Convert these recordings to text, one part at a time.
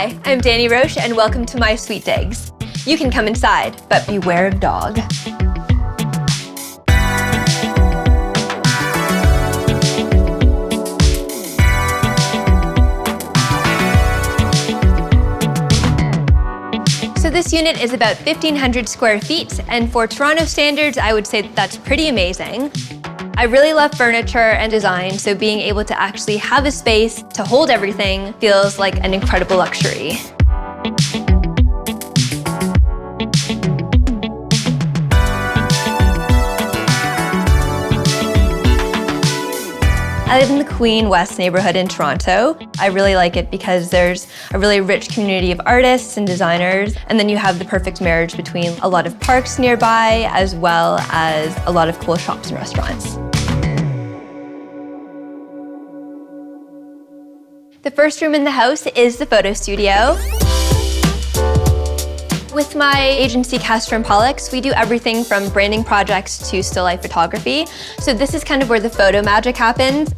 Hi, I'm Dani Roche and welcome to my sweet digs. You can come inside, but beware of dog. So this unit is about 1,500 square feet, and for Toronto standards, I would say that's pretty amazing. I really love furniture and design, so being able to actually have a space to hold everything feels like an incredible luxury. I live in the Queen West neighborhood in Toronto. I really like it because there's a really rich community of artists and designers, and then you have the perfect marriage between a lot of parks nearby as well as a lot of cool shops and restaurants. The first room in the house is the photo studio. With my agency Castro & Pollux, we do everything from branding projects to still life photography. So this is kind of where the photo magic happens.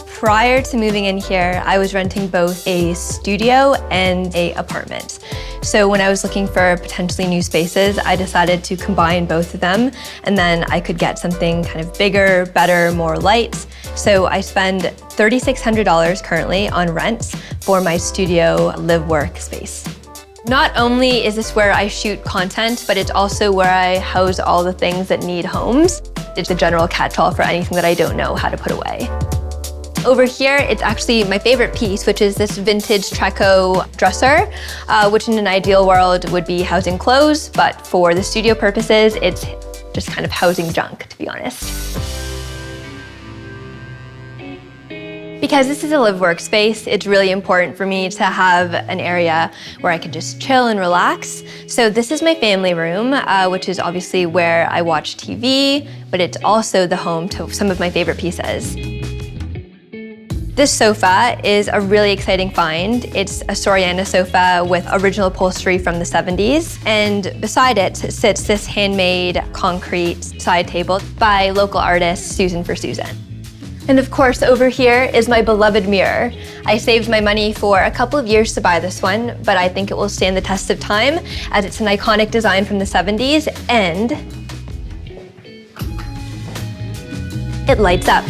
Prior to moving in here, I was renting both a studio and an apartment. So when I was looking for potentially new spaces, I decided to combine both of them, and then I could get something kind of bigger, better, more light. So I spend $3,600 currently on rent for my studio live-work space. Not only is this where I shoot content, but it's also where I house all the things that need homes. It's a general catch-all for anything that I don't know how to put away. Over here, it's actually my favorite piece, which is this vintage Treco dresser, which in an ideal world would be housing clothes, but for the studio purposes, it's just kind of housing junk, to be honest. Because this is a live workspace, it's really important for me to have an area where I can just chill and relax. So this is my family room, which is obviously where I watch TV, but it's also the home to some of my favorite pieces. This sofa is a really exciting find. It's a Soriana sofa with original upholstery from the 70s. And beside it sits this handmade concrete side table by local artist Susan for Susan. And of course, over here is my beloved mirror. I saved my money for a couple of years to buy this one, but I think it will stand the test of time as it's an iconic design from the 70s and it lights up.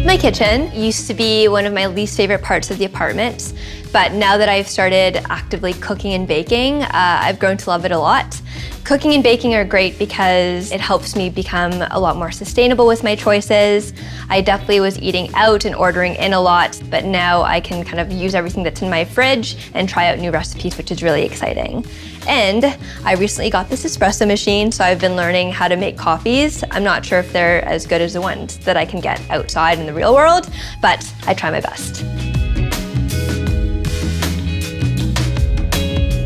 My kitchen used to be one of my least favorite parts of the apartment, but now that I've started actively cooking and baking, I've grown to love it a lot. Cooking and baking are great because it helps me become a lot more sustainable with my choices. I definitely was eating out and ordering in a lot, but now I can kind of use everything that's in my fridge and try out new recipes, which is really exciting. And I recently got this espresso machine, so I've been learning how to make coffees. I'm not sure if they're as good as the ones that I can get outside in the real world, but I try my best.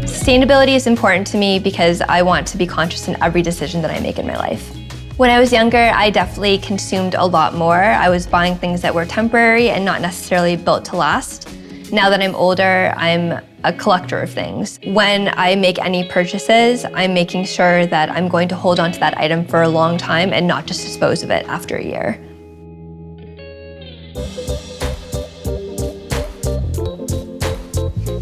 Sustainability is important to me because I want to be conscious in every decision that I make in my life. When I was younger, I definitely consumed a lot more. I was buying things that were temporary and not necessarily built to last. Now that I'm older, I'm a collector of things. When I make any purchases, I'm making sure that I'm going to hold on to that item for a long time and not just dispose of it after a year.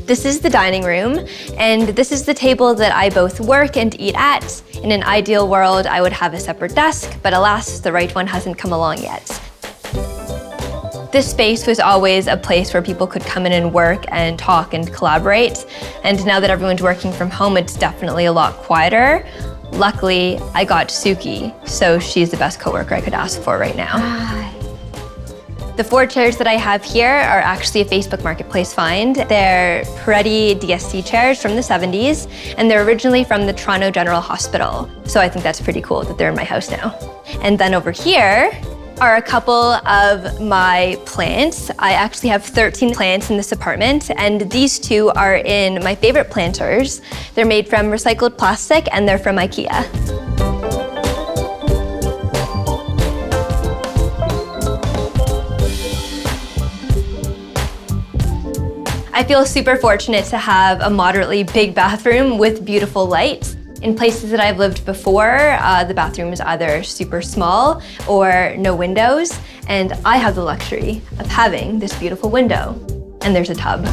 This is the dining room, and this is the table that I both work and eat at. In an ideal world, I would have a separate desk, but alas, the right one hasn't come along yet. This space was always a place where people could come in and work and talk and collaborate. And now that everyone's working from home, it's definitely a lot quieter. Luckily, I got Suki, so she's the best coworker I could ask for right now. Hi. The 4 chairs that I have here are actually a Facebook Marketplace find. They're Peretti DSC chairs from the 70s, and they're originally from the Toronto General Hospital. So I think that's pretty cool that they're in my house now. And then over here are a couple of my plants. I actually have 13 plants in this apartment, and these 2 are in my favorite planters. They're made from recycled plastic, and they're from IKEA. I feel super fortunate to have a moderately big bathroom with beautiful light. In places that I've lived before, the bathroom is either super small or no windows, and I have the luxury of having this beautiful window. And there's a tub.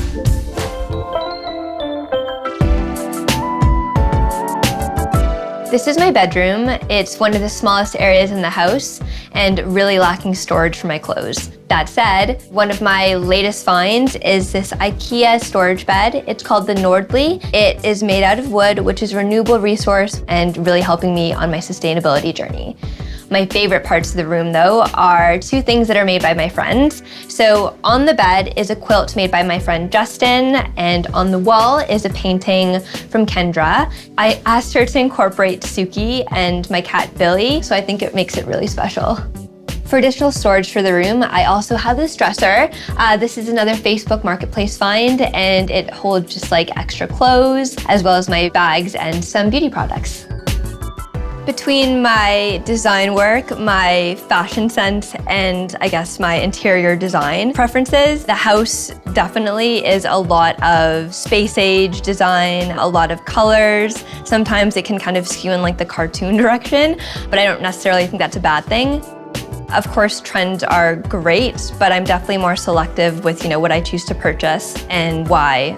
This is my bedroom. It's one of the smallest areas in the house and really lacking storage for my clothes. That said, one of my latest finds is this IKEA storage bed. It's called the Nordly. It is made out of wood, which is a renewable resource and really helping me on my sustainability journey. My favorite parts of the room, though, are two things that are made by my friends. So on the bed is a quilt made by my friend Justin, and on the wall is a painting from Kendra. I asked her to incorporate Suki and my cat Billy, so I think it makes it really special. For additional storage for the room, I also have this dresser. This is another Facebook Marketplace find, and it holds just like extra clothes, as well as my bags and some beauty products. Between my design work, my fashion sense, and I guess my interior design preferences, the house definitely is a lot of space age design, a lot of colors. Sometimes it can kind of skew in like the cartoon direction, but I don't necessarily think that's a bad thing. Of course, trends are great, but I'm definitely more selective with, what I choose to purchase and why.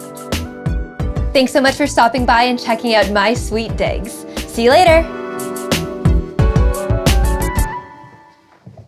Thanks so much for stopping by and checking out my sweet digs. See you later.